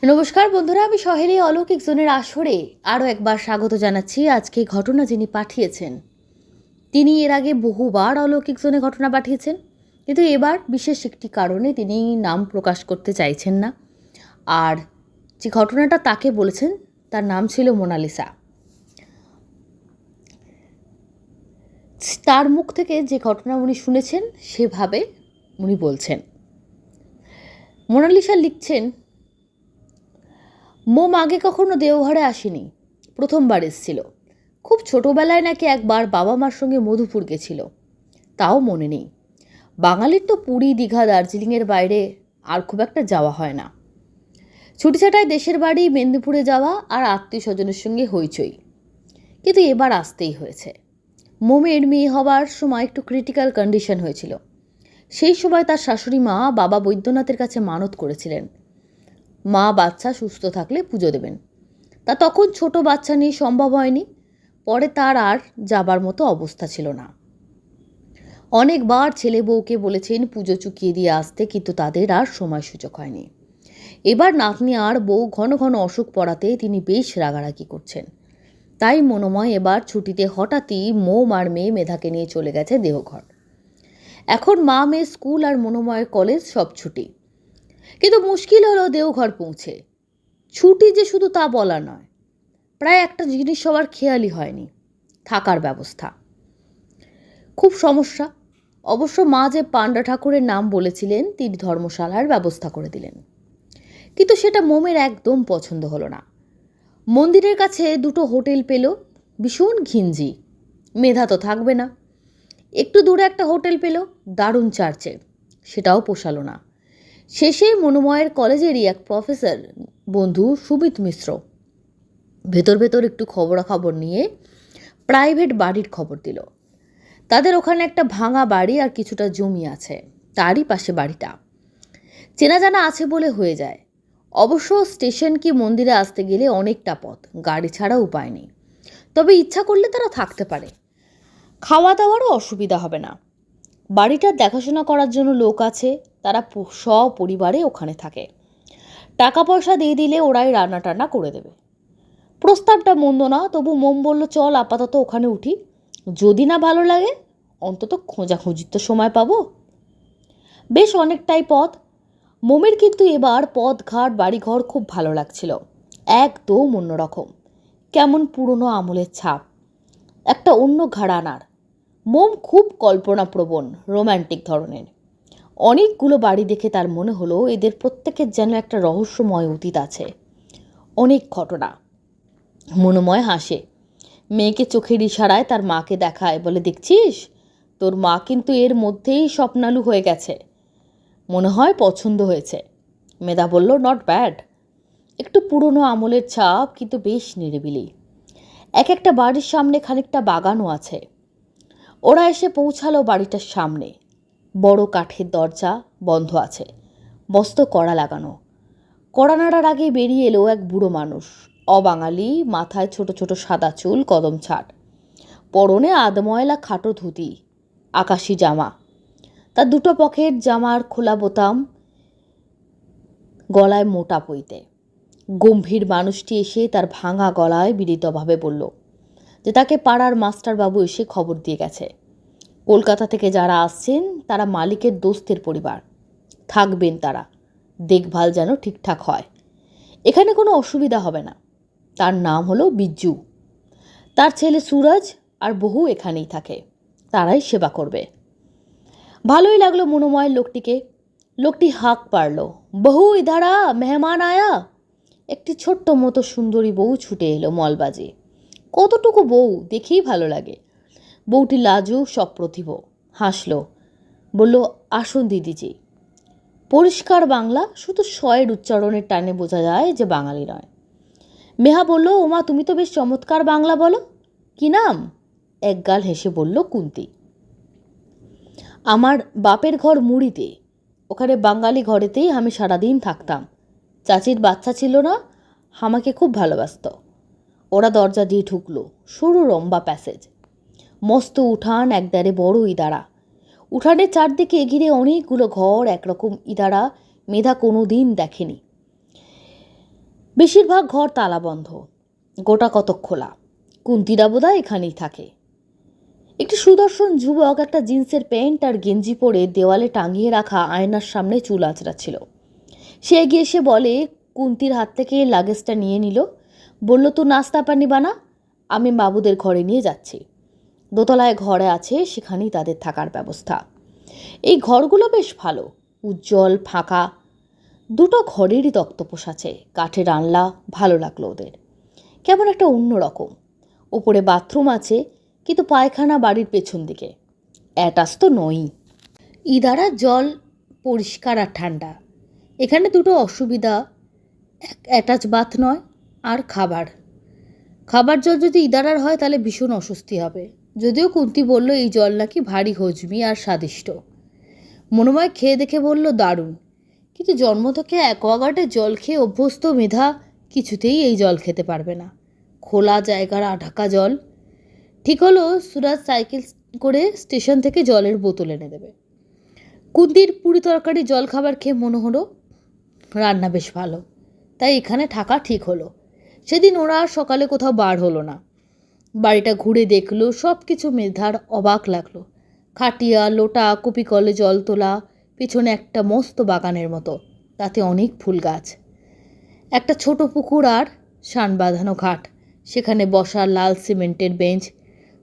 নমস্কার বন্ধুরা, আমি সহেলি অলৌকিক জোনের আসরে আরও একবার স্বাগত জানাচ্ছি। আজকে ঘটনা যিনি পাঠিয়েছেন তিনি এর আগে বহুবার অলৌকিক জোনে ঘটনা পাঠিয়েছেন, কিন্তু এবার বিশেষ একটি কারণে তিনি নাম প্রকাশ করতে চাইছেন না। আর যে ঘটনাটা তাকে বলেছেন তার নাম ছিল মোনালিসা। তার মুখ থেকে যে ঘটনা উনি শুনেছেন সেভাবে উনি বলছেন। মোনালিসা লিখছেন, মোম আগে কখনো দেওঘরে আসেনি, প্রথমবার এসেছিল। খুব ছোটবেলায় নাকি একবার বাবা মার সঙ্গে মধুপুর গেছিল, তাও মনে নেই। বাঙালির তো পুরী, দীঘা, দার্জিলিংয়ের বাইরে আর খুব একটা যাওয়া হয় না। ছুটি ছাটায় দেশের বাড়ি মেদিনীপুরে যাওয়া আর আত্মীয় স্বজনের সঙ্গে হইচই, কিন্তু এবার আসতেই হয়েছে। মোমের মেয়ে হবার সময় একটু ক্রিটিক্যাল কন্ডিশন হয়েছিল। সেই সময় তার শাশুড়ি মা বাবা বৈদ্যনাথের কাছে মানত করেছিলেন, মা বাচ্চা সুস্থ থাকলে পুজো দেবেন। তা তখন ছোট বাচ্চা নিয়ে সম্ভব হয়নি। পরে তার আর যাবার মতো অবস্থা ছিল না। অনেকবার ছেলে বউকে বলেছেন পুজো চুকিয়ে দিয়ে আসতে, কিন্তু তাদের আর সময় সুযোগ হয়নি। এবার নাতনি আর বউ ঘন ঘন অসুখ পড়াতে তিনি বেশ রাগারাগি করছেন। তাই মনোময় এবার ছুটিতে হঠাৎই মোম আর মেয়ে মেধাকে নিয়ে চলে গেছে দেওঘর। এখন মা মেয়ে স্কুল আর মনোময়ের কলেজ সব ছুটি, কিন্তু মুশকিল হলো দেওঘর পৌঁছে। ছুটি যে শুধু তা বলা নয়, প্রায় একটা জিনিস সবার খেয়ালই হয়নি, থাকার ব্যবস্থা। খুব সমস্যা। অবশ্য মা যে পান্ডা ঠাকুরের নাম বলেছিলেন তিনি ধর্মশালার ব্যবস্থা করে দিলেন, কিন্তু সেটা মোমের একদম পছন্দ হলো না। মন্দিরের কাছে দুটো হোটেল পেল, ভীষণ ঘিঞ্জি। মেধা তো থাকবে না। একটু দূরে একটা হোটেল পেল, দারুণ চার্চে, সেটাও পোষালো না। শেষে মনোময়ের কলেজেরই এক প্রফেসর বন্ধু সুমিত মিশ্র ভেতর ভেতর একটু খবরাখবর নিয়ে প্রাইভেট বাড়ির খবর দিল। তাদের ওখানে একটা ভাঙা বাড়ি আর কিছুটা জমি আছে, তারই পাশে বাড়িটা। চেনা জানা আছে বলে হয়ে যায়। অবশ্য স্টেশন কি মন্দিরে আসতে গেলে অনেকটা পথ, গাড়ি ছাড়া উপায় নেই। তবে ইচ্ছা করলে তারা থাকতে পারে, খাওয়া দাওয়ারও অসুবিধা হবে না। বাড়িটার দেখাশোনা করার জন্য লোক আছে, তারা সপরিবারে ওখানে থাকে। টাকা পয়সা দিয়ে দিলে ওরাই রান্না টান্না করে দেবে। প্রস্তাবটা মন্দ না, তবু মোম বলল চল আপাতত ওখানে উঠি, যদি না ভালো লাগে অন্তত খোঁজাখুঁজির তো সময় পাবো। বেশ অনেকটাই পথ। মোমের কিন্তু এবার পথঘাট বাড়িঘর খুব ভালো লাগছিল, একদম অন্যরকম, কেমন পুরনো আমলের ছাপ, একটা অন্য ঘরানার। মোম খুব কল্পনাপ্রবণ, রোম্যান্টিক ধরনের। অনেকগুলো বাড়ি দেখে তার মনে হলো এদের প্রত্যেকের যেন একটা রহস্যময় অতীত আছে, অনেক ঘটনা। মনোময় হাসে, মেয়েকে চোখের ইশারায় তার মাকে দেখায়, বলে দেখছিস তোর মা কিন্তু এর মধ্যেই স্বপ্নালু হয়ে গেছে, মনে হয় পছন্দ হয়েছে। মেধা বলল নট ব্যাড, একটু পুরনো আমলের ছাপ, কিন্তু বেশ নিরিবিলি। এক একটা বাড়ির সামনে খানিকটা বাগানও আছে। ওরা এসে পৌঁছালো বাড়িটার সামনে। বড় কাঠের দরজা, বন্ধ আছে, বস্ত কড়া লাগানো। কড়া নাড়ার আগে বেরিয়ে এলো এক বুড়ো মানুষ, অবাঙালি, মাথায় ছোট ছোট সাদা চুল, কদম ছাট, পরনে আধময়লা খাটো ধুতি, আকাশি জামা। তার দুটো পকেট, জামার খোলা বোতাম, গলায় মোটা পইতে। গম্ভীর মানুষটি এসে তার ভাঙা গলায় বিনীতভাবে বলল যে তাকে পাড়ার মাস্টারবাবু এসে খবর দিয়ে গেছে। কলকাতা থেকে যারা আসছেন তারা মালিকের দোস্তের পরিবার, থাকবেন তারা, দেখভাল যেন ঠিকঠাক হয়, এখানে কোনো অসুবিধা হবে না। তার নাম হলো বিজ্জু। তার ছেলে সুরজ আর বহু এখানেই থাকে, তারাই সেবা করবে। ভালোই লাগলো মনোময়ের লোকটিকে। লোকটি হাঁক পারল, বহু ইধারা, মেহমান আয়া। একটি ছোট্ট মতো সুন্দরী বউ ছুটে এলো মলবাজি। কতটুকু বউ, দেখেই ভালো লাগে। বউটি লাজুক সপ্রতিভ, হাসল, বলল আসুন দিদিজি। পরিষ্কার বাংলা, শুধু শয়ের উচ্চারণের টানে বোঝা যায় যে বাঙালি নয়। মেহা বলল ওমা তুমি তো বেশ চমৎকার বাংলা বলো, কি নাম? একগাল হেসে বলল কুন্তি। আমার বাপের ঘর মুড়িতে, ওখানে বাঙালি ঘরেতেই আমি সারাদিন থাকতাম। চাচির বাচ্চা ছিল না, আমাকে খুব ভালোবাসত। ওরা দরজা দিয়ে ঢুকলো, সরু লম্বা প্যাসেজ, মস্ত উঠান, একদারে বড় ইদারা। উঠানের চারদিকে ঘিরে অনেকগুলো ঘর, একরকম ইদারা। মেধা কোনো দিন দেখেনি। বেশিরভাগ ঘর তালাবন্ধ, গোটা কতক খোলা। কুন্তিরা বোধহয় এখানেই থাকে। একটি সুদর্শন যুবক একটা জিন্সের প্যান্ট আর গেঞ্জি পরে দেওয়ালে টাঙিয়ে রাখা আয়নার সামনে চুল আঁচড়াচ্ছিল। সে এগিয়ে এসে বলে, কুন্তির হাত থেকে লাগেজটা নিয়ে নিল। বলল, তো নাস্তা পানি বানা, আমি বাবুদের ঘরে নিয়ে যাচ্ছি। দোতলায় ঘরে আছে, সেখানেই তাদের থাকার ব্যবস্থা। এই ঘরগুলো বেশ ভালো, উজ্জ্বল, ফাঁকা। দুটো ঘরেরই তক্তপোষ আছে, কাঠের আনলা। ভালো লাগলো ওদের, কেমন একটা অন্যরকম। ওপরে বাথরুম আছে, কিন্তু পায়খানা বাড়ির পেছন দিকে, অ্যাটাচ তো নয়ই। ইদারা জল পরিষ্কার আর ঠান্ডা। এখানে দুটো অসুবিধা, অ্যাটাচ বাথ নয়, আর খাবার জল যদি ইদারার হয় তাহলে ভীষণ অস্বস্তি হবে। যদিও কুন্তি বলল এই জল নাকি ভারী হজমি আর স্বাদিষ্ট। মনোময় খেয়ে দেখে বলল, দারুণ। কিন্তু জন্ম থেকে অ্যাকোয়াগার্ডের জল খেয়ে অভ্যস্ত মেধা কিছুতেই এই জল খেতে পারবে না। খোলা জায়গার আঢাকা জল। ঠিক হলো, সুরাজ সাইকেল করে স্টেশন থেকে জলের বোতল এনে দেবে। কুন্তির পুরি তরকারি জল খাবার খেয়ে মনে হলো রান্না বেশ ভালো, তাই এখানে থাকা ঠিক হলো। সেদিন ওরা আর সকালে কোথাও বার হলো না। বাড়িটা ঘুরে দেখলো, সব কিছু মেধার অবাক লাগলো। খাটিয়া, লোটা, কুপি কলে জল তোলা, পেছনে একটা মস্ত বাগানের মতো, তাতে অনেক ফুল গাছ, একটা ছোট পুকুর আর শান বাঁধানো ঘাট, সেখানে বসার লাল সিমেন্টের বেঞ্চ,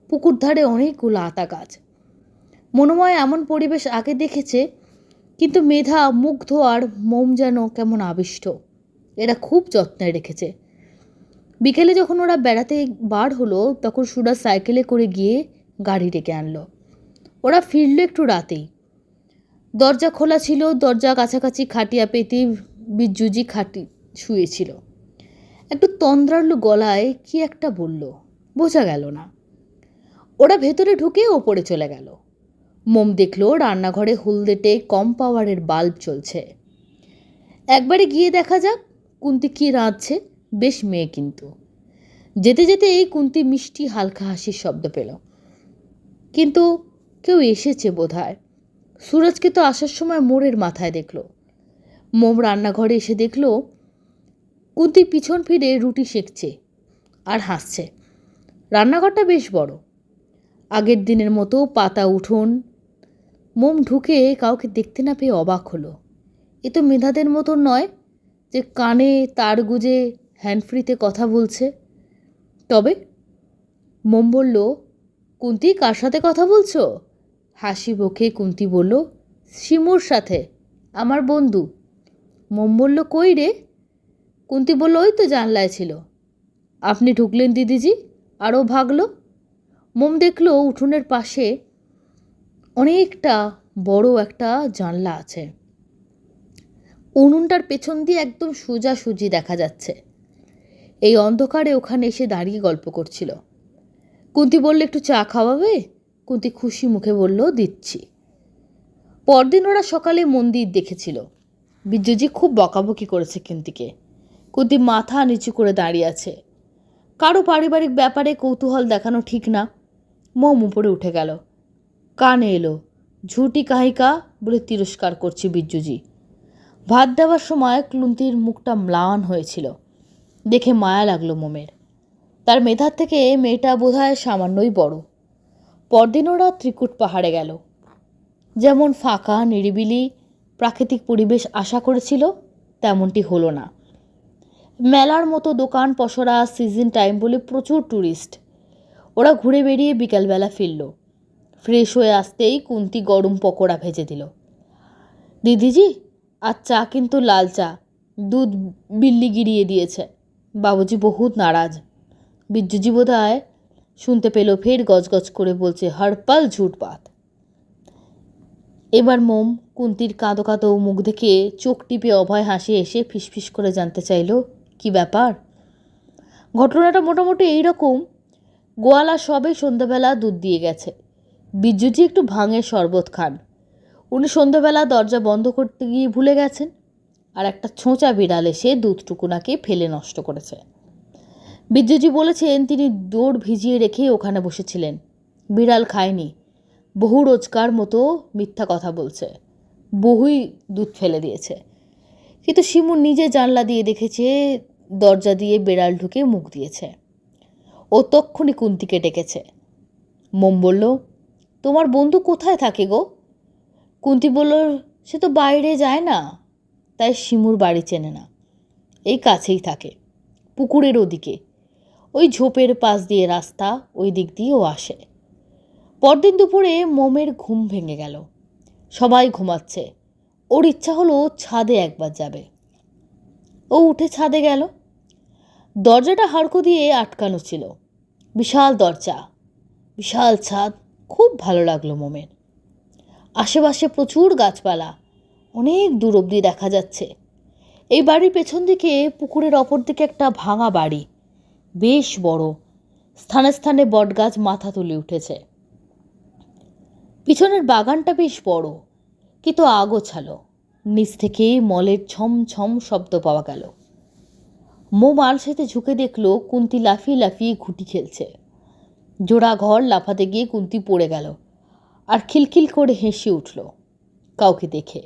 পুকুর ধারে অনেকগুলো আতা গাছ। মনোময় এমন পরিবেশ আগে দেখেছে, কিন্তু মেধা মুগ্ধ আর মোম যেন কেমন আবিষ্ট। এরা খুব যত্নে রেখেছে। বিকেলে যখন ওরা বেড়াতে বার হলো, তখন সুরাজ সাইকেলে করে গিয়ে গাড়ি ডেকে আনলো। ওরা ফিরল একটু রাতেই। দরজা খোলা ছিল, দরজা কাছাকাছি খাটিয়া পেতে বিজ্জুজি শুয়েছিল। একটু তন্দ্রালো গলায় কি একটা বলল, বোঝা গেল না। ওরা ভেতরে ঢুকে ওপরে চলে গেল। মোম দেখলো রান্নাঘরে হলদেটে কম পাওয়ারের বাল্ব চলছে। একবারে গিয়ে দেখা যাক কুন্তি কি রাঁধছে। বেশ মেয়ে কিন্তু। যেতে যেতে এই কুন্তি মিষ্টি হালকা হাসির শব্দ পেল। কিন্তু কেউ এসেছে বোধহয়। সুরজকে তো আসার সময় মোড়ের মাথায় দেখল। মোম রান্নাঘরে এসে দেখল কুন্তি পিছন ফিরে রুটি সেঁকছে আর হাসছে। রান্নাঘরটা বেশ বড়, আগের দিনের মতো পাতা উঠোন। মোম ঢুকে কাউকে দেখতে না পেয়ে অবাক হলো। এ তো মেধাদের মতন নয় যে কানে তার গুজে হ্যান্ডফ্রিতে কথা বলছে। তবে মোম বলল, কুন্তি, কার সাথে কথা বলছো? হাসি মুখে কুন্তি বলল, শিমুর সাথে, আমার বন্ধু। মোম বলল, কই রে? কুন্তি বলল, ওই তো জানলায় ছিল। আপনি ঢুকলেন দিদিজি, আরও ভাগলো। মোম দেখল উঠোনের পাশে অনেকটা বড় একটা জানলা আছে। উনুনটার পেছন দিয়ে একদম সোজাসুজি দেখা যাচ্ছে। এই অন্ধকারে ওখানে এসে দাঁড়িয়ে গল্প করছিল। কুন্তি বলল, একটু চা খাওয়াবে? কুন্তি খুশি মুখে বলল, দিচ্ছি। পরদিন ওরা সকালে মন্দির দেখেছিল। বিজ্জুজি খুব বকাবকি করেছে কুন্তিকে। কুন্তি মাথা নিচু করে দাঁড়িয়ে আছে। কারো পারিবারিক ব্যাপারে কৌতূহল দেখানো ঠিক না। মোম উপরে উঠে গেল। কানে এলো, ঝুটি কাহিকা বলে তিরস্কার করছে বিজ্জুজি। ভাত দেওয়ার সময় কুন্তির মুখটা ম্লান হয়েছিল। দেখে মায়া লাগলো মোমের। তার মেধার থেকে মেয়েটা বোধহয় সামান্যই বড়। পরদিন ওরা ত্রিকুট পাহাড়ে গেল। যেমন ফাঁকা নিরিবিলি প্রাকৃতিক পরিবেশ আশা করেছিল, তেমনটি হলো না। মেলার মতো দোকান পসরা, সিজন টাইম বলে প্রচুর ট্যুরিস্ট। ওরা ঘুরে বেরিয়ে বিকালবেলা ফিরল। ফ্রেশ হয়ে আসতেই কুন্তি গরম পকোড়া ভেজে দিল। দিদিজি, আর চা কিন্তু লাল চা, দুধ বিল্লি গিরিয়ে দিয়েছে। বাবুজি বহুত নারাজ। বিজ্জুজি বোধহয় শুনতে পেল, ফের গজগজ করে বলছে, হরপাল ঝুট বাত। এবার মোম কুন্তির কাঁদো কাঁদো মুখ দেখে চোখ টিপে অভয় হাসি এসে ফিসফিস করে জানতে চাইল, কি ব্যাপার। ঘটনাটা মোটামুটি এইরকম। গোয়ালা সবে সন্ধ্যাবেলা দুধ দিয়ে গেছে। বিজ্জুজি একটু ভাঙের শরবত খান। উনি সন্ধ্যাবেলা দরজা বন্ধ করতে গিয়ে ভুলে গেছেন, আর একটা ছোঁচা বিড়াল এসে দুধটুকুনাকে ফেলে নষ্ট করেছে। বিজ্জুজি বলেছেন তিনি দৌড় ভিজিয়ে রেখে ওখানে বসেছিলেন। বিড়াল খায়নি, বহু রোজকার মতো মিথ্যা কথা বলছে, বহুই দুধ ফেলে দিয়েছে। কিন্তু শিমুর নিজে জানলা দিয়ে দেখেছে দরজা দিয়ে বেড়াল ঢুকে মুখ দিয়েছে। ও তক্ষুনি কুন্তিকে ডেকেছে। মোম বলল, তোমার বন্ধু কোথায় থাকে গো? কুন্তি বলল, সে তো বাইরে যায় না, তাই শিমুর বাড়ি চেনে না। এই কাছেই থাকে, পুকুরের ওদিকে, ওই ঝোপের পাশ দিয়ে রাস্তা, ওই দিক দিয়েও আসে। পরদিন দুপুরে মোমের ঘুম ভেঙে গেল। সবাই ঘুমাচ্ছে, ওর ইচ্ছা হলো ছাদে একবার যাবে। ও উঠে ছাদে গেল। দরজাটা হাড়কো দিয়ে আটকানো ছিল। বিশাল দরজা, বিশাল ছাদ, খুব ভালো লাগলো মোমের। আশেপাশে প্রচুর গাছপালা, অনেক দূর অবধি দেখা যাচ্ছে। এই বাড়ির পেছন দিকে পুকুরের অপর দিকে একটা ভাঙা বাড়ি, বেশ বড়, স্থানে স্থানে বটগাছ মাথা তুলে উঠেছে। পিছনের বাগানটা বেশ বড়, কিন্তু আগোছালো। নিচ থেকে মলের ছমছম শব্দ পাওয়া গেল। মোম আলসেতে ঝুঁকে দেখল কুন্তি লাফিয়ে লাফিয়ে ঘুঁটি খেলছে। জোড়া ঘর লাফাতে গিয়ে কুন্তি পড়ে গেল আর খিলখিল করে হেসে উঠল কাউকে দেখে।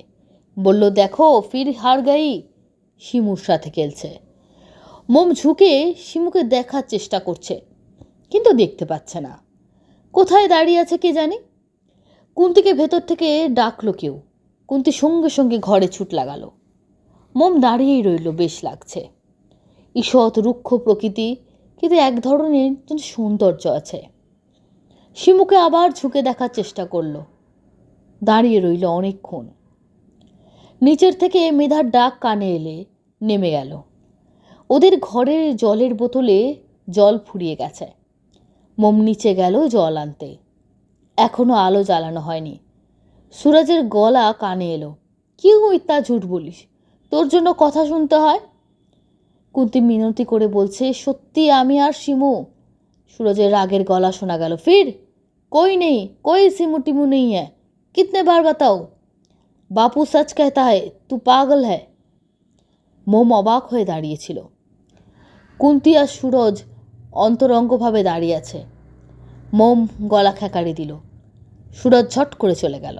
বলল, দেখো ফির হার গাই, শিমুর সাথে খেলছে। মোম ঝুঁকে শিমুকে দেখার চেষ্টা করছে, কিন্তু দেখতে পাচ্ছে না। কোথায় দাঁড়িয়ে আছে কে জানে। কুন্তিকে ভেতর থেকে ডাকলো কেউ। কুন্তি সঙ্গে সঙ্গে ঘরে ছুট লাগালো। মোম দাঁড়িয়েই রইল, বেশ লাগছে। ঈষৎ রুক্ষ প্রকৃতি, কিন্তু এক ধরনের যেন সৌন্দর্য আছে। শিমুকে আবার ঝুঁকে দেখার চেষ্টা করলো। দাঁড়িয়ে রইল অনেকক্ষণ। নিচের থেকে মেধার ডাক কানে এলে নেমে গেল। ওদের ঘরের জলের বোতলে জল ফুরিয়ে গেছে। মোম নিচে গেল জল আনতে। এখনো আলো জ্বালানো হয়নি। সুরজের গলা কানে এলো, কি তা ঝুট বলিস, তোর জন্য কথা শুনতে হয়। কুন্তি মিনতি করে বলছে, সত্যি আমি আর শিমু। সুরজের রাগের গলা শোনা গেল, ফির कोई नहीं, कोई सिमू टिमू नहीं है, कितने बार बताओ, बापू सच कहता है तू पागल है। মোম অবাক হয়ে দাঁড়িয়েছিল। কুন্তি আর সুরজ অন্তরঙ্গভাবে দাঁড়িয়ে আছে। মোম গলা খেকারি দিল। সুরজ ঝট করে চলে গেল।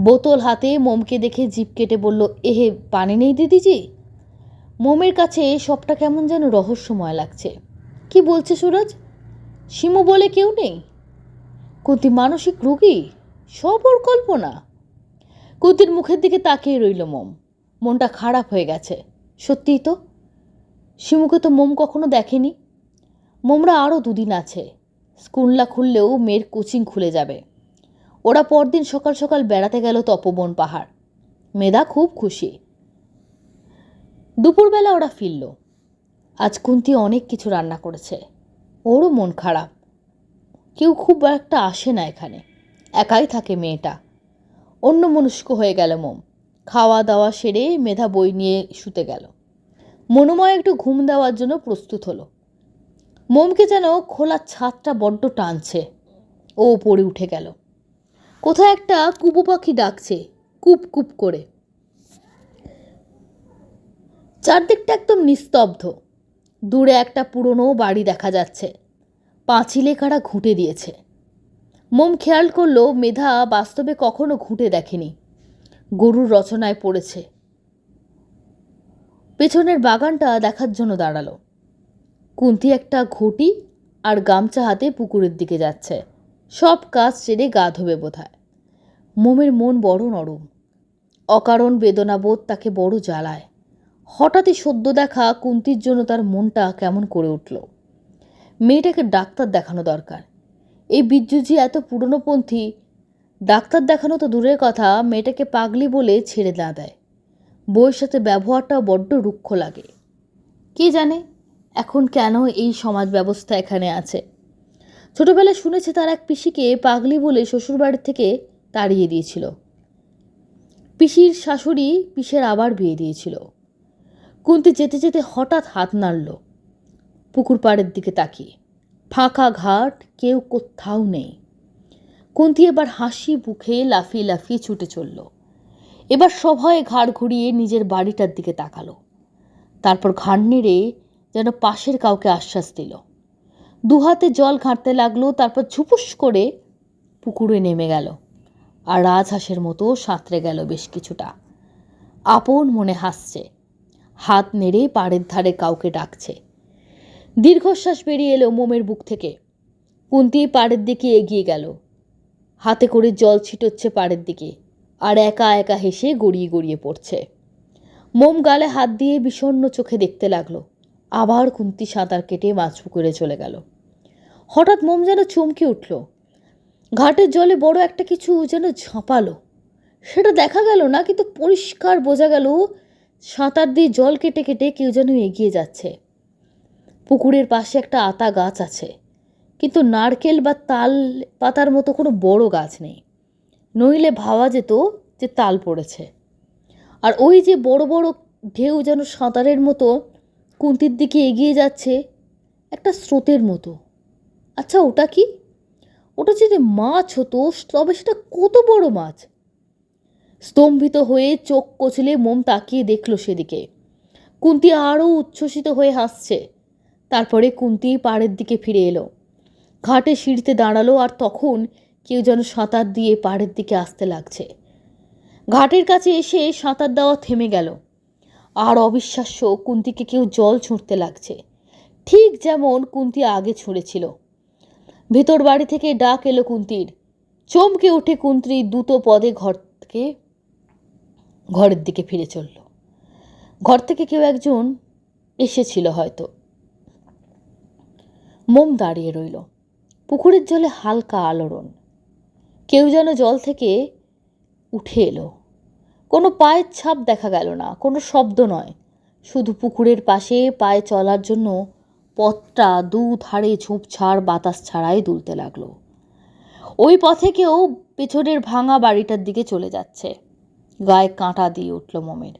বোতল হাতে মোমকে দেখে জিভ কেটে বলল, এহে পানি নেই দিদিজি। মোমের কাছে সবটা কেমন যেন রহস্যময় লাগছে। কি বলছে সুরজ? শিমু বলে কেউ নেই? কুন্তি মানসিক রোগী? সব ওর কল্পনা? কুন্তির মুখের দিকে তাকিয়ে রইল মোম। মনটা খারাপ হয়ে গেছে। সত্যিই তো, শিমুকে তো মোম কখনো দেখেনি। মোমরা আরও দুদিন আছে। স্কুল খুললেও মেয়ের কোচিং খুলে যাবে। ওরা পরদিন সকাল সকাল বেড়াতে গেল তপবন পাহাড়। মেধা খুব খুশি। দুপুরবেলা ওরা ফিরল। আজ কুন্তি অনেক কিছু রান্না করেছে। ওরও মন খারাপ। কেউ খুব একটা আসে না এখানে, একাই থাকে মেয়েটা। অন্য মনস্ক হয়ে গেল মোম। খাওয়া দাওয়া সেরে মেধা বই নিয়ে শুতে গেল। মনোময় একটু ঘুম দেওয়ার জন্য প্রস্তুত হলো। মোমকে যেন খোলা ছাদটা বড্ড টানছে। ও পড়ে উঠে গেল। কোথায় একটা কুবু পাখি ডাকছে, কুপ কুপ করে। চারদিকটা একদম নিস্তব্ধ। দূরে একটা পুরনো বাড়ি দেখা যাচ্ছে। পাঁচিলে কারা ঘুঁটে দিয়েছে। মোম খেয়াল করলো মেধা বাস্তবে কখনো ঘুঁটে দেখেনি। গরুর রচনায় পড়েছে। পেছনের বাগানটা দেখার জন্য দাঁড়ালো। কুন্তি একটা ঘটি আর গামছা হাতে পুকুরের দিকে যাচ্ছে। সব কাজ সেরে গা ধোবে বোধহয়। মোমের মন বড় নরম। অকারণ বেদনাবোধ তাকে বড় জ্বালায়। হঠাৎই সদ্য দেখা কুন্তির জন্য তার মনটা কেমন করে উঠল। মেয়েটাকে ডাক্তার দেখানো দরকার। এই বিজ্জুজি এত পুরনোপন্থী, ডাক্তার দেখানো তো দূরের কথা, মেয়েটাকে পাগলি বলে ছেড়ে না দেয়। বউয়ের সাথে ব্যবহারটাও বড্ড রুক্ষ লাগে। কে জানে এখন কেন এই সমাজ ব্যবস্থা এখানে আছে। ছোটবেলায় শুনেছে তার এক পিসিকে পাগলি বলে শ্বশুরবাড়ির থেকে তাড়িয়ে দিয়েছিল। পিসির শাশুড়ি পিসের আবার বিয়ে দিয়েছিল। কুন্তি যেতে যেতে হঠাৎ হাত নাড়ল। পুকুর পাড়ের দিকে তাকিয়ে ফাঁকা ঘাট, কেউ কোথাও নেই। কুন্তি এবার হাসি মুখে লাফিয়ে লাফিয়ে ছুটে চলল। এবার সভয়ে ঘাড় ঘুরিয়ে নিজের বাড়িটার দিকে তাকালো। তারপর ঘাড় নেড়ে যেন পাশের কাউকে আশ্বাস দিল। দুহাতে জল ঘাঁটতে লাগলো। তারপর ঝুপুস করে পুকুরে নেমে গেল আর রাজহাঁসের মতো সাঁতরে গেল বেশ কিছুটা। আপন মনে হাসছে। হাত নেড়ে পাড়ের ধারে কাউকে ডাকছে। দীর্ঘশ্বাস বেরিয়ে এলো মোমের বুক থেকে। কুন্তি পাড়ের দিকে এগিয়ে গেল। হাতে করে জল ছিটোচ্ছে পাড়ের দিকে, আর একা একা হেসে গড়িয়ে গড়িয়ে পড়ছে। মোম গালে হাত দিয়ে বিষণ্ণ চোখে দেখতে লাগলো। আবার কুন্তি সাঁতার কেটে মাছ পুকুরে চলে গেল। হঠাৎ মোম যেন চমকে উঠল। ঘাটের জলে বড় একটা কিছু যেন ঝাঁপালো। সেটা দেখা গেল না, কিন্তু পরিষ্কার বোঝা গেল সাঁতার দিয়ে জল কেটে কেটে কেউ যেন এগিয়ে যাচ্ছে। পুকুরের পাশে একটা আতা গাছ আছে, কিন্তু নারকেল বা তাল পাতার মতো কোনো বড় গাছ নেই, নইলে ভাবা যেত যে তাল পড়েছে। আর ওই যে বড় বড় ঢেউ যেন সাঁতারের মতো কুন্তির দিকে এগিয়ে যাচ্ছে, একটা স্রোতের মতো। আচ্ছা, ওটা কি? ওটা যদি মাছ হতো, তবে সেটা কত বড় মাছ! স্তম্ভিত হয়ে চোখ কচলে মোম তাকিয়ে দেখল সেদিকে। কুন্তি আরও উচ্ছ্বসিত হয়ে হাসছে। তারপরে কুন্তি পাড়ের দিকে ফিরে এলো, ঘাটে সিঁড়িতে দাঁড়ালো, আর তখন কেউ যেন সাঁতার দিয়ে পাড়ের দিকে আসতে লাগছে। ঘাটের কাছে এসে সাঁতার দেওয়া থেমে গেল। আর অবিশ্বাস্য, কুন্তিকে কেউ জল ছুঁড়তে লাগছে, ঠিক যেমন কুন্তি আগে ছুঁড়েছিল। ভেতর বাড়ি থেকে ডাক এলো কুন্তির। চমকে উঠে কুন্তি দ্রুত পদে ঘরের দিকে ফিরে চলল। ঘর থেকে কেউ একজন এসেছিল হয়তো। মোম দাঁড়িয়ে রইল। পুকুরের জলে হালকা আলোড়ন। কেউ যেন জল থেকে উঠে এলো। কোনো পায়ের ছাপ দেখা গেল না, কোনো শব্দ নয়, শুধু পুকুরের পাশে পায়ে চলার জন্য পথটা দুধারে ঝোপঝাড় বাতাস ছাড়াই দুলতে লাগলো। ওই পথে কেউ পেছনের ভাঙা বাড়িটার দিকে চলে যাচ্ছে। গায়ে কাঁটা দিয়ে উঠল মোমের।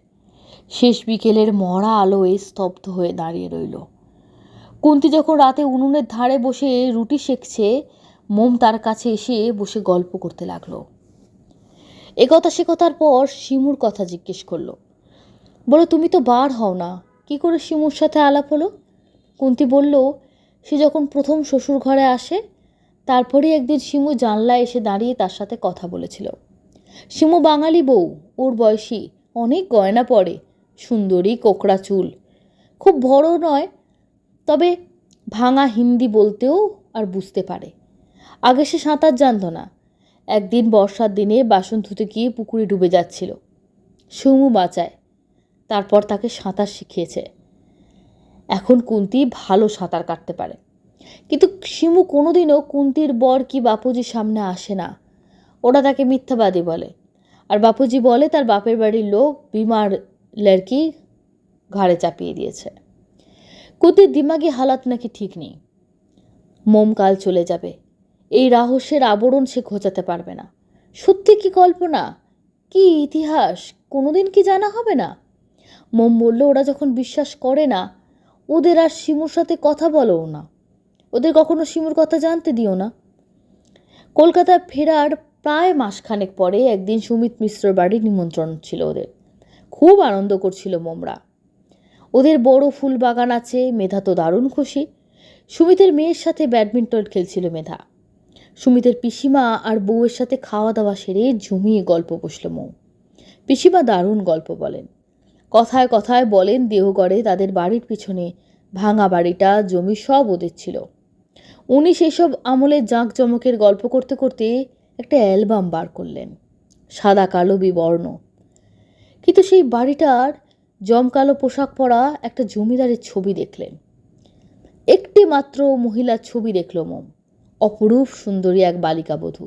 শেষ বিকেলের মরা আলোয় স্তব্ধ হয়ে দাঁড়িয়ে রইল। কুন্তি যখন রাতে উনুনের ধারে বসে রুটি সেঁকছে, মোম তার কাছে এসে বসে গল্প করতে লাগলো। একথা সে কথার পর শিমুর কথা জিজ্ঞেস করলো। বলো, তুমি তো বার হও না, কি করে শিমুর সাথে আলাপ হলো? কুন্তি বলল, সে যখন প্রথম শ্বশুর ঘরে আসে, তারপরেই একদিন শিমু জানলায় এসে দাঁড়িয়ে তার সাথে কথা বলেছিল। শিমু বাঙালি বউ, ওর বয়সী, অনেক গয়না পরে, সুন্দরী, কোকড়া চুল, খুব বড় নয়, তবে ভাঙা হিন্দি বলতেও আর বুঝতে পারে। আগে সে সাঁতার জানত না। একদিন বর্ষার দিনে বাসন ধুতে গিয়ে পুকুরে ডুবে যাচ্ছিল। শিমু বাঁচায়, তারপর তাকে সাঁতার শিখিয়েছে। এখন কুন্তি ভালো সাঁতার কাটতে পারে। কিন্তু শিমু কোনোদিনও কুন্তির বর কি বাপুজির সামনে আসে না। ওরা তাকে মিথ্যাবাদী বলে, আর বাপুজি বলে তার বাপের বাড়ির লোক বিমার লড়কি ঘাড়ে চাপিয়ে দিয়েছে। কুন্তির দিমাগি হালাত নাকি ঠিক নেই। মোম কাল চলে যাবে, এই রহস্যের আবরণ সে ঘোচাতে পারবে না। সত্যি কি কল্পনা, কি ইতিহাস, কোনোদিন কি জানা হবে না? মোম বলল, ওরা যখন বিশ্বাস করে না, ওদের আর শিমুর সাথে কথা বলো না, ওদের কখনো শিমুর কথা জানতে দিও না। কলকাতায় ফেরার প্রায় মাসখানেক পরে একদিন সুমিত মিশ্রর বাড়ির নিমন্ত্রণ ছিল ওদের। খুব আনন্দ করছিল মোমরা। ওদের বড় ফুল বাগান আছে। মেধা তো দারুণ খুশি। সুমিতের মেয়ের সাথে ব্যাডমিন্টন খেলছিল মেধা। সুমিতের পিসিমা আর বউয়ের সাথে খাওয়া দাওয়া সেরে জমিয়ে গল্প বসল মৌ। পিসিমা দারুণ গল্প বলেন। কথায় কথায় বলেন দেহগড়ে তাদের বাড়ির পিছনে ভাঙা বাড়িটা, জমি সব ওদের ছিল। উনি সেসব আমলের জাঁকজমকের গল্প করতে করতে একটা অ্যালবাম বার করলেন, সাদা কালো বিবর্ণ। কিন্তু সেই বাড়িটার জমকালো পোশাক পরা একটা জমিদারের ছবি দেখলেন। একটি মাত্র মহিলার ছবি দেখল মোম। অপরূপ সুন্দরী এক বালিকা বধূ,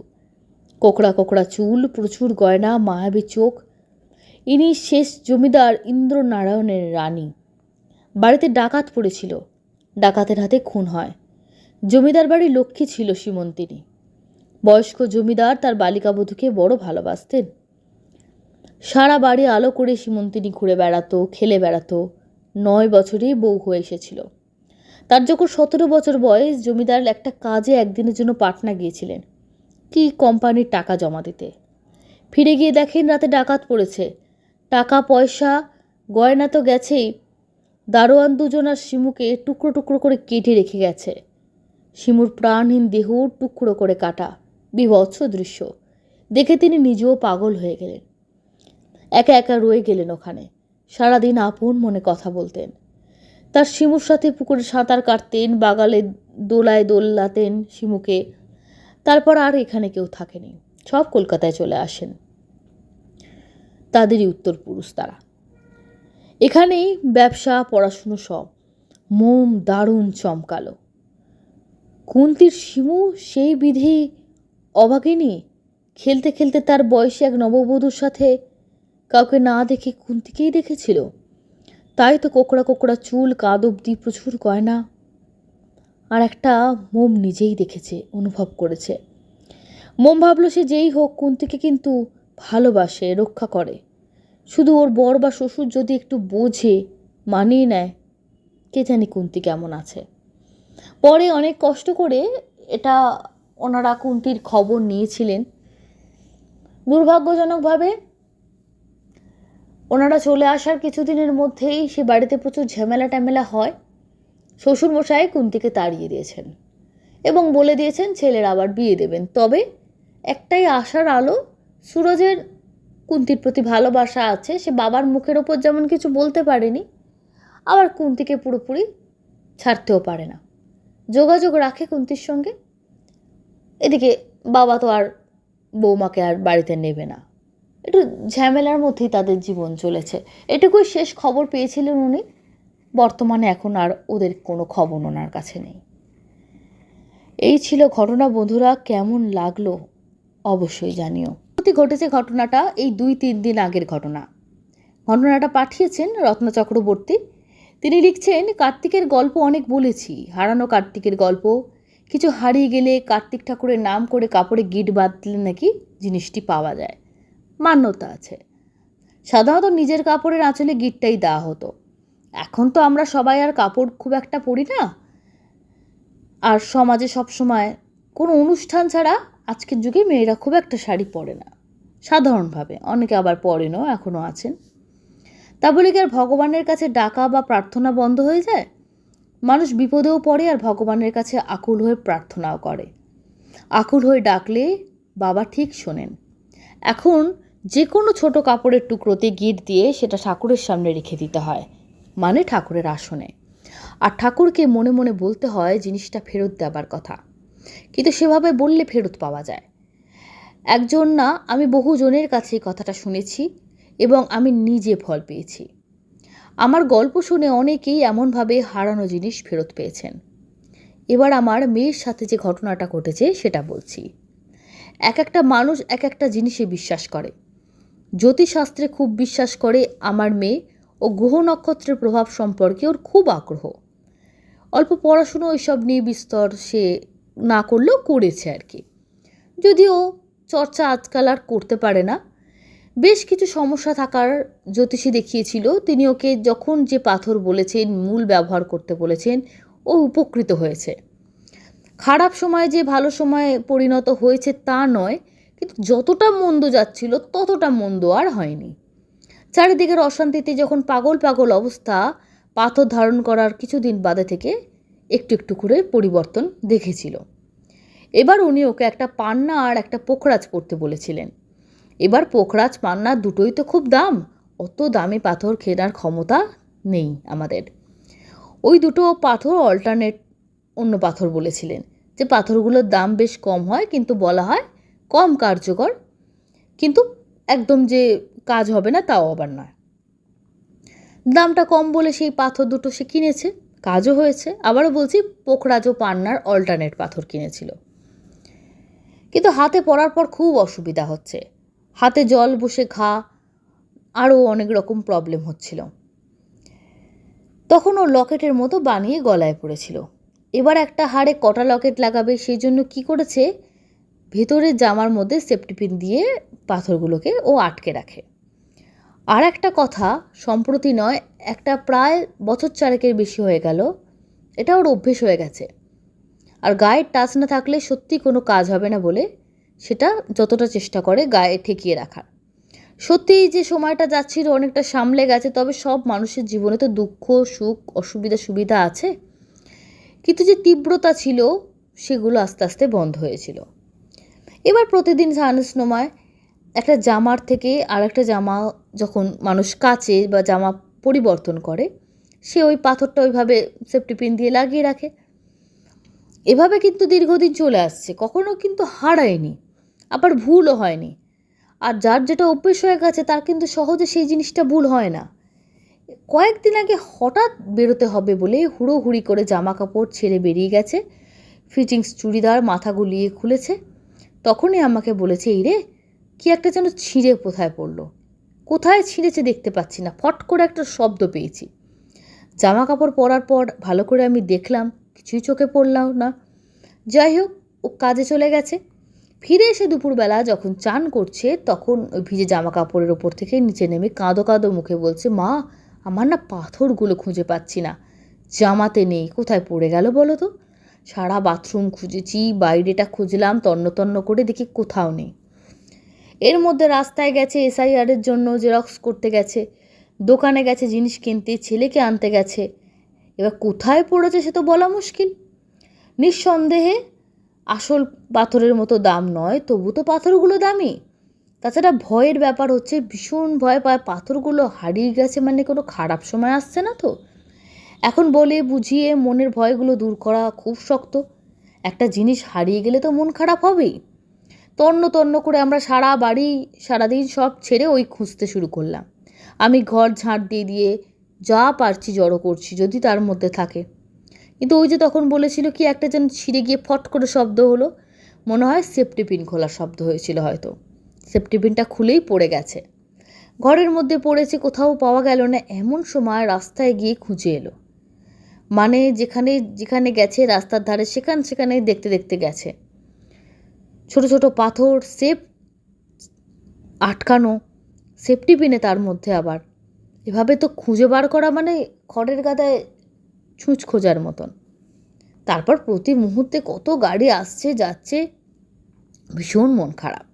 কোকড়া কোকড়া চুল, প্রচুর গয়না, মায়াবী চোখ। ইনি শেষ জমিদার ইন্দ্রনারায়ণের রানী। বাড়িতে ডাকাত পড়েছিল, ডাকাতের হাতে খুন হয়। জমিদার বাড়ির লক্ষ্মী ছিল সীমন্তিনী। বয়স্ক জমিদার তার বালিকা বধূকে বড় ভালোবাসতেন। সারা বাড়ি আলো করে সীমন্তিনী ঘুরে বেড়াতো, খেলে বেড়াতো। 9 বছরেই বউ হয়ে এসেছিল। তার যখন 17 বছর বয়স, জমিদার একটা কাজে একদিনের জন্য পাটনা গিয়েছিলেন, কি কোম্পানির টাকা জমা দিতে। ফিরে গিয়ে দেখেন রাতে ডাকাত পড়েছে। টাকা পয়সা গয়না তো গেছেই, দারোয়ান দুজন আর শিমুকে টুকরো টুকরো করে কেটে রেখে গেছে। শিমুর প্রাণহীন দেহ টুকরো করে কাটা, বিভৎস দৃশ্য দেখে তিনি নিজেও পাগল হয়ে গেলেন। একা একা রয়ে গেলেন ওখানে। সারাদিন আপন মনে কথা বলতেন। তার শিমুর সাথে পুকুরে সাঁতার কাটতেন, বাগালে দোলায় দোলাতেন শিমুকে। তারপর আর এখানে কেউ থাকেনি, সব কলকাতায় চলে আসেন। তাদেরই উত্তরপুরুষ তারা। এখানেই ব্যবসা, পড়াশুনো সব। মোম দারুণ চমকালো। কুন্তির শিমু সেই বিধি অভাগিনী, খেলতে খেলতে তার বয়সী এক নববধূর সাথে কাউকে না দেখে কুন্তিকেই দেখেছিল। তাই তো কোকড়া কোকড়া চুল, কাঁধ অবধি প্রচুর গয়না। আর একটা মোম নিজেই দেখেছে, অনুভব করেছে। মোম ভাবল সে যেই হোক কুন্তিকে কিন্তু ভালোবাসে, রক্ষা করে। শুধু ওর বর বা শ্বশুর যদি একটু বোঝে, মানিয়ে নেয়, কে জানি কুন্তি কেমন আছে। পরে অনেক কষ্ট করে এটা ওনারা কুন্তির খবর নিয়েছিলেন। দুর্ভাগ্যজনকভাবে ওনারা চলে আসার কিছুদিনের মধ্যেই সে বাড়িতে প্রচুর ঝামেলা ট্যামেলা হয়। শ্বশুরমশাই কুন্তিকে তাড়িয়ে দিয়েছেন এবং বলে দিয়েছেন ছেলের আবার বিয়ে দেবেন। তবে একটাই আশার আলো, সুরজের কুন্তির প্রতি ভালোবাসা আছে। সে বাবার মুখের ওপর যেমন কিছু বলতে পারেনি, আবার কুন্তিকে পুরোপুরি ছাড়তেও পারে না, যোগাযোগ রাখে কুন্তির সঙ্গে। এদিকে বাবা তো আর বৌমাকে আর বাড়িতে নেবে না, একটু ঝামেলার মধ্যেই তাদের জীবন চলেছে। এটুকুই শেষ খবর পেয়েছিলেন উনি। বর্তমানে এখন আর ওদের কোনো খবর ওনার কাছে নেই। এই ছিল ঘটনা বন্ধুরা, কেমন লাগলো অবশ্যই জানিও। ঘটেছে ঘটনাটা এই 2-3 দিন আগের ঘটনা। ঘটনাটা পাঠিয়েছেন রত্না চক্রবর্তী। তিনি লিখছেন, কার্তিকের গল্প অনেক বলেছি, হারানো কার্তিকের গল্প। কিছু হারিয়ে গেলে কার্তিক ঠাকুরের নাম করে কাপড়ে গিট বাঁধলে নাকি জিনিসটি পাওয়া যায়, মান্যতা আছে। সাধারণত নিজের কাপড়ের আঁচলে গিটটাই দেওয়া হতো। এখন তো আমরা সবাই আর কাপড় খুব একটা পরি না, আর সমাজে সবসময় কোনো অনুষ্ঠান ছাড়া আজকের যুগে মেয়েরা খুব একটা শাড়ি পরে না সাধারণভাবে, অনেকে আবার পরেনও, এখনও আছেন। তা বলে কি আর ভগবানের কাছে ডাকা বা প্রার্থনা বন্ধ হয়ে যায়? মানুষ বিপদেও পড়ে আর ভগবানের কাছে আকুল হয়ে প্রার্থনাও করে। আকুল হয়ে ডাকলে বাবা ঠিক শোনেন। এখন যে কোনো ছোট কাপড়ের টুকরোতে গিট দিয়ে সেটা ঠাকুরের সামনে রেখে দিতে হয়, মানে ঠাকুরের আসনে। আর ঠাকুরকে মনে মনে বলতে হয় জিনিসটা ফেরত দেবার কথা, কিন্তু সেভাবে বললে ফেরত পাওয়া যায়। একজন না, আমি বহুজনের কাছে কথাটা শুনেছি এবং আমি নিজে ফল পেয়েছি। আমার গল্প শুনে অনেকেই এমনভাবে হারানো জিনিস ফেরত পেয়েছেন। এবার আমার মেয়ের সাথে যে ঘটনাটা ঘটেছে সেটা বলছি। এক একটা মানুষ এক একটা জিনিসে বিশ্বাস করে। জ্যোতিষশাস্ত্রে খুব বিশ্বাস করে আমার মেয়ে, ও গ্রহ নক্ষত্রের প্রভাব সম্পর্কে ওর খুব আগ্রহ। অল্প পড়াশুনো ওইসব নিয়ে বিস্তর সে না করলেও করেছে আর কি, যদিও চর্চা আজকাল আর করতে পারে না। বেশ কিছু সমস্যা থাকার জ্যোতিষী দেখিয়েছিল। তিনি ওকে যখন যে পাথর বলেছেন, মূল ব্যবহার করতে বলেছেন, ও উপকৃত হয়েছে। খারাপ সময় যে ভালো সময়ে পরিণত হয়েছে তা নয়, কিন্তু যতটা মন্দ যাচ্ছিল ততটা মন্দ আর হয়নি। চারিদিকের অশান্তিতে যখন পাগল পাগল অবস্থা, পাথর ধারণ করার কিছুদিন বাদে থেকে একটু একটু করে পরিবর্তন দেখেছিল। এবার উনি ওকে একটা পান্না আর একটা পোখরাজ পড়তে বলেছিলেন। এবার পোখরাজ পান্না দুটোই তো খুব দাম, অত দামি পাথর কেনার ক্ষমতা নেই আমাদের। ওই দুটো পাথর অল্টারনেট অন্য পাথর বলেছিলেন, যে পাথরগুলোর দাম বেশ কম হয়, কিন্তু বলা হয় কম কার্যকর, কিন্তু একদম যে কাজ হবে না তাও আবার নয়। দামটা কম বলে সেই পাথর দুটো সে কিনেছে, কাজও হয়েছে। আবারও বলছি, পোখরাজ ও পান্নার অল্টারনেট পাথর কিনেছিল। কিন্তু হাতে পড়ার পর খুব অসুবিধা হচ্ছে, হাতে জল বসে ঘা, আরও অনেক রকম প্রবলেম হচ্ছিল। তখন ও লকেটের মতো বানিয়ে গলায় পড়েছিল। এবার একটা হাড়ে কটা লকেট লাগাবে, সেই জন্য কী করেছে, ভেতরের জামার মধ্যে সেফটি পিন দিয়ে পাথরগুলোকে ও আটকে রাখে। আর একটা কথা, সম্প্রতি নয়, একটা প্রায় বছর 4 বেশি হয়ে গেল, এটা ওর অভ্যেস হয়ে গেছে। আর গায়ের টাচ না থাকলে সত্যি কোনো কাজ হবে না বলে সেটা যতটা চেষ্টা করে গায়ে ঠেকিয়ে রাখার। সত্যিই যে সময়টা যাচ্ছিল অনেকটা সামলে গেছে, তবে সব মানুষের জীবনে তো দুঃখ সুখ অসুবিধা সুবিধা আছে, কিন্তু যে তীব্রতা ছিল সেগুলো আস্তে আস্তে বন্ধ হয়েছিল। এবার প্রতিদিন স্নান স্নোমায় একটা জামার থেকে আর একটা জামা যখন মানুষ কাচে বা জামা পরিবর্তন করে, সে ওই পাথরটা ওইভাবে সেফটি পিন দিয়ে লাগিয়ে রাখে। এভাবে কিন্তু দীর্ঘদিন চলে আসছে, কখনো কিন্তু হারায়নি, আবার ভুলও হয়নি। আর যার যেটা অভ্যেস হয়ে গেছে তার কিন্তু সহজে সেই জিনিসটা ভুল হয় না। কয়েকদিন আগে হঠাৎ বেরোতে হবে বলে হুড়োহুড়ি করে জামা কাপড় ছেড়ে বেরিয়ে গেছে, ফিটিংস চুড়িদার মাথা গুলিয়ে খুলেছে। তখনই আমাকে বলেছে, এই রে কি একটা যেন ছিঁড়ে কোথায় পড়লো। কোথায় ছিঁড়েছে দেখতে পাচ্ছি না, ফট করে একটা শব্দ পেয়েছি। জামা কাপড় পরার পর ভালো করে আমি দেখলাম, কিছুই চোখে পড়লাম না। যাই হোক, ও কাজে চলে গেছে। ফিরে এসে দুপুরবেলা যখন চান করছে, তখন ওই ভিজে জামা কাপড়ের ওপর থেকে নিচে নেমে কাঁদো কাঁদো মুখে বলছে, মা আমার না পাথরগুলো খুঁজে পাচ্ছি না, জামাতে নেই, কোথায় পড়ে গেল বলো তো। সারা বাথরুম খুঁজেছি, বাইরেটা খুঁজলাম তন্ন তন্ন করে, দেখি কোথাও নেই। এর মধ্যে রাস্তায় গেছে এসআইআরের জন্য, জেরক্স করতে গেছে, দোকানে গেছে জিনিস কিনতে, ছেলেকে আনতে গেছে। এবার কোথায় পড়েছে সে তো বলা মুশকিল। নিঃসন্দেহে আসল পাথরের মতো দাম নয়, তবু তো পাথরগুলো দামি। তাছাড়া ভয়ের ব্যাপার হচ্ছে, ভীষণ ভয় পায়, পাথরগুলো হারিয়ে গেছে মানে কোনো খারাপ সময় আসছে না তো। এখন বলে বুঝিয়ে মনের ভয়গুলো দূর করা খুব শক্ত। একটা জিনিস হারিয়ে গেলে তো মন খারাপ হবেই। তন্ন তন্ন করে আমরা সারা বাড়ি সারাদিন সব ছেড়ে ওই খুঁজতে শুরু করলাম। আমি ঘর ঝাঁট দিয়ে দিয়ে যা পারছি জড়ো করছি, যদি তার মধ্যে থাকে। কিন্তু ওই যে তখন বলেছিল কি একটা যেন ছিঁড়ে গিয়ে ফট করে শব্দ হলো, মনে হয় সেফটি পিন খোলার শব্দ হয়েছিল হয়তো। সেফটি পিনটা খুলেই পড়ে গেছে, ঘরের মধ্যে পড়েছে, কোথাও পাওয়া গেল না। এমন সময় রাস্তায় গিয়ে খুঁজে এলো, মানে যেখানে যেখানে গেছে রাস্তার ধারে সেখানে দেখতে দেখতে গেছে। ছোট ছোট পাথর, সেফ আটকানো, সেফটি পিনে তার মধ্যে আবার। এভাবে তো খুঁজে বার করা মানে খড়ের গাদায় ছুঁচ খোঁজার মতন। তারপর প্রতি মুহূর্তে কত গাড়ি আসছে যাচ্ছে, ভীষণ মন খারাপ।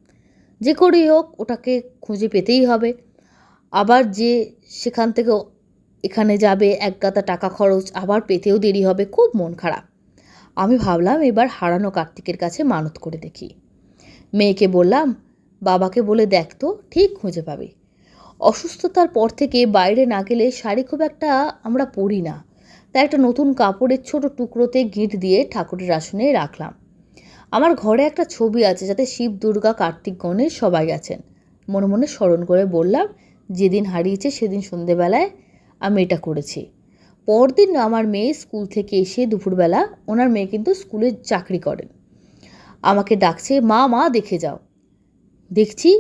যে করেই হোক ওটাকে খুঁজে পেতেই হবে। আবার যে সেখান থেকে এখানে যাবে, এক গাদা টাকা খরচ, আবার পেতেও দেরি হবে, খুব মন খারাপ। আমি ভাবলাম এবার হারানো কার্তিকের কাছে মানত করে দেখি। মেয়েকে বললাম, বাবাকে বলে দেখ তো, ঠিক খুঁজে পাবে। অসুস্থতার পর থেকে বাইরে না গেলে শাড়ি খুব একটা আমরা পরি না, তাই একটা নতুন কাপড়ের ছোট টুকরোতে গিঁট দিয়ে ঠাকুরের আসনে রাখলাম। আমার ঘরে একটা ছবি আছে যাতে শিব, দুর্গা, কার্তিক, গণেশ সবাই আছেন। মনে মনে স্মরণ করে বললাম, যেদিন হারিয়েছে সেদিন সন্ধেবেলায় আমি এটা করেছি। পরদিন আমার মেয়ে স্কুল থেকে এসে দুপুরবেলা, ওনার মেয়ে কিন্তু স্কুলে চাকরি করেন, আমাকে ডাকছে, মা মা দেখে যাও। দেখছি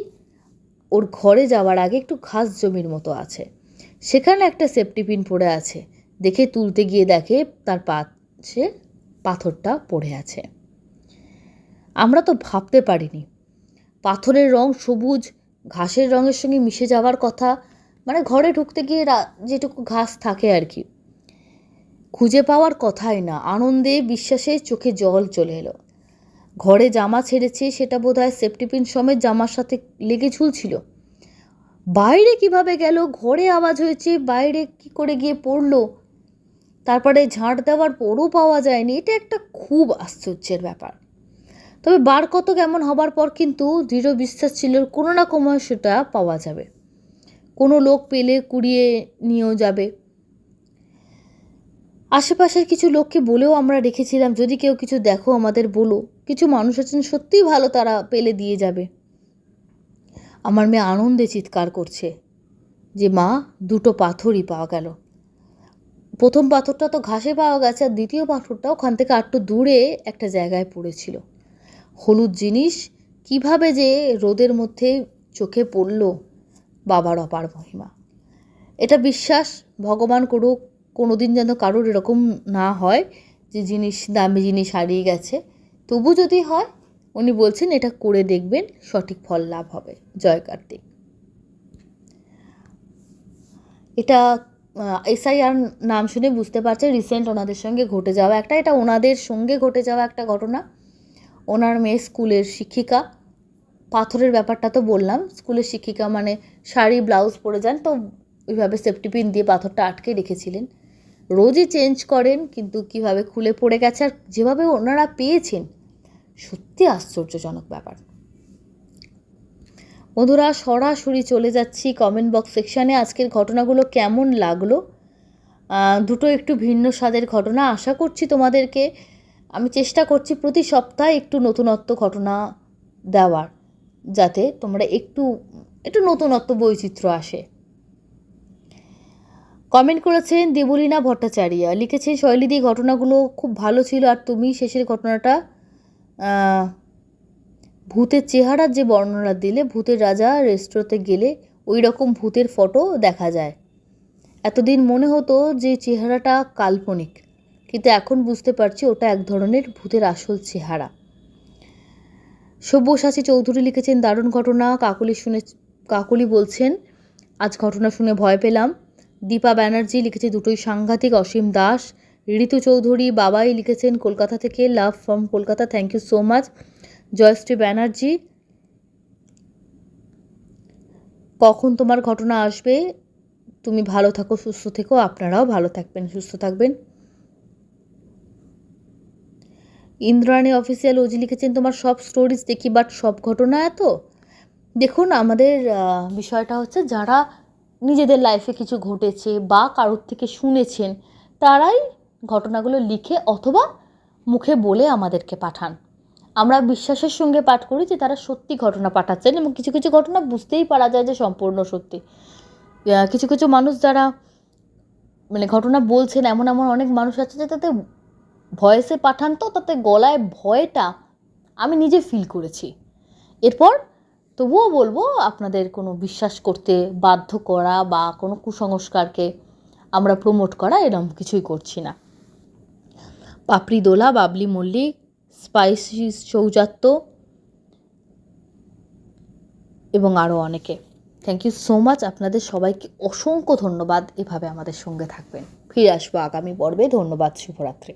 ওর ঘরে যাওয়ার আগে একটু ঘাস জমির মতো আছে, সেখানে একটা সেফটি পিন পড়ে আছে। দেখে তুলতে গিয়ে দেখে তার পাশে পাথরটা পড়ে আছে। আমরা তো ভাবতে পারিনি পাথরের রং সবুজ, ঘাসের রঙের সঙ্গে মিশে যাওয়ার কথা। মানে ঘরে ঢুকতে গিয়ে যেটুকু ঘাস থাকে আর কি, খুঁজে পাওয়ার কথাই না। আনন্দে বিশ্বাসে চোখে জল চলে এলো। ঘরে জামা ছেড়েছে, সেটা বোধহয় সেফটি পিন সমেত জামার সাথে লেগে ঝুলছিল। বাইরে কিভাবে গেল, ঘরে আওয়াজ হয়েছে, বাইরে কি করে গিয়ে পড়লো, তারপরে ঝাঁট দেওয়ার পরও পাওয়া যায়নি। এটা একটা খুব আশ্চর্যের ব্যাপার। তবে বার কত কেমন হবার পর কিন্তু দৃঢ় বিশ্বাস ছিল কোনো না কোনো সেটা পাওয়া যাবে, কোনো লোক পেলে কুড়িয়ে নিয়েও যাবে। আশেপাশের কিছু লোককে বলেও আমরা রেখেছিলাম, যদি কেউ কিছু দেখো আমাদের বলো, কিছু মানুষ আছেন সত্যিই ভালো, তারা পেলে দিয়ে যাবে। আমার মেয়ে আনন্দে চিৎকার করছে যে মা, দুটো পাথরই পাওয়া গেল। প্রথম পাথরটা তো ঘাসে পাওয়া গেছে, আর দ্বিতীয় পাথরটা ওখান থেকে একটু দূরে একটা জায়গায় পড়েছিল। হলুদ জিনিস কিভাবে যে রোদের মধ্যে চোখে পড়ল, বাবার অপার মহিমা। এটা বিশ্বাস ভগবান করুক কোনোদিন যেন কারোর এরকম না হয় যে জিনিস, দামি জিনিস হারিয়ে গেছে। তবু যদি হয়, উনি বলছেন এটা করে দেখবেন, সঠিক ফল লাভ হবে। জয় কার্তিক। এটা এসআইআর নাম শুনে বুঝতে পারছে রিসেন্ট ওনাদের সঙ্গে ঘটে যাওয়া একটা, এটা ওনাদের সঙ্গে ঘটে যাওয়া একটা ঘটনা। ওনার মেয়ে স্কুলের শিক্ষিকা। পাথরের ব্যাপারটা তো বললাম, স্কুলের শিক্ষিকা মানে শাড়ি ব্লাউজ পরে যান, তো ওইভাবে সেফটি পিন দিয়ে পাথরটা আটকে রেখেছিলেন। রোজই চেঞ্জ করেন, কিন্তু কিভাবে খুলে পড়ে গেছে আর যেভাবে ওনারা পেয়েছেন, সত্যি আশ্চর্যজনক ব্যাপার। বন্ধুরা, সরাসরি চলে যাচ্ছি কমেন্ট বক্স সেকশানে। আজকের ঘটনাগুলো কেমন লাগলো? দুটো একটু ভিন্ন স্বাদের ঘটনা। আশা করছি তোমাদেরকে, আমি চেষ্টা করছি প্রতি সপ্তাহে একটু নতুনত্ব ঘটনা দেওয়ার, যাতে তোমরা একটু নতুনত্ব বৈচিত্র্য আসে। কমেন্ট করেছেন দেবলীনা ভট্টাচার্য, লিখেছেন শৈলীদি ঘটনাগুলো খুব ভালো ছিল, আর তুমি শেষের ঘটনাটা ভূতের চেহারার যে বর্ণনা দিলে, ভূতের রাজা রেস্টুরেন্টে গেলে ওই রকম ভূতের ফটো দেখা যায়। এতদিন মনে হতো যে চেহারাটা কাল্পনিক, কিন্তু এখন বুঝতে পারছি ওটা এক ধরনের ভূতের আসল চেহারা। সব্যসাচী চৌধুরী লিখেছেন দারুণ ঘটনা। কাকুলি বলছেন আজ ঘটনা শুনে ভয় পেলাম। দীপা ব্যানার্জি লিখেছে দুটোই সাংঘাতিক। অসীম দাস, ঋতু চৌধুরী বাবাই লিখেছেন কলকাতা থেকে, love from Kolkata, thank you so much. Jayashree Banerjee, কখন তোমার ঘটনা আসবে? তুমি ভালো থাকো, সুস্থ থেকো, আপনারাও ভালো থাকবেন, সুস্থ থাকবেন। ইন্দ্রাণী অফিসিয়াল ওজি লিখেছেন তোমার সব স্টোরিজ দেখি, বাট সব ঘটনা এত। দেখুন, আমাদের বিষয়টা হচ্ছে যারা নিজেদের লাইফে কিছু ঘটেছে বা কারোর থেকে শুনেছেন, তারাই ঘটনাগুলো লিখে অথবা মুখে বলে আমাদেরকে পাঠান। আমরা বিশ্বাসের সঙ্গে পাঠ করি যে তারা সত্যি ঘটনা পাঠাচ্ছেন, এবং কিছু কিছু ঘটনা বুঝতেই পারা যায় যে সম্পূর্ণ সত্যি। কিছু কিছু মানুষ যারা ঘটনা বলছেন, এমন অনেক মানুষ আছে যে তাতে ভয়েসে পাঠান, তো তাতে গলায় ভয়টা আমি নিজে ফিল করেছি। এরপর তবুও বলবো, আপনাদের কোনো বিশ্বাস করতে বাধ্য করা বা কোনো কুসংস্কারকে আমরা প্রমোট করা এরকম কিছুই করছি না। পাপড়ি দোলা, বাবলি মল্লিক, স্পাইসি সৌজাত্য এবং আরও অনেকে, থ্যাংক ইউ সো মাচ। আপনাদের সবাইকে অসংখ্য ধন্যবাদ। এভাবে আমাদের সঙ্গে থাকবেন। ফিরে আসবো আগামী পর্বে। ধন্যবাদ। শুভরাত্রি।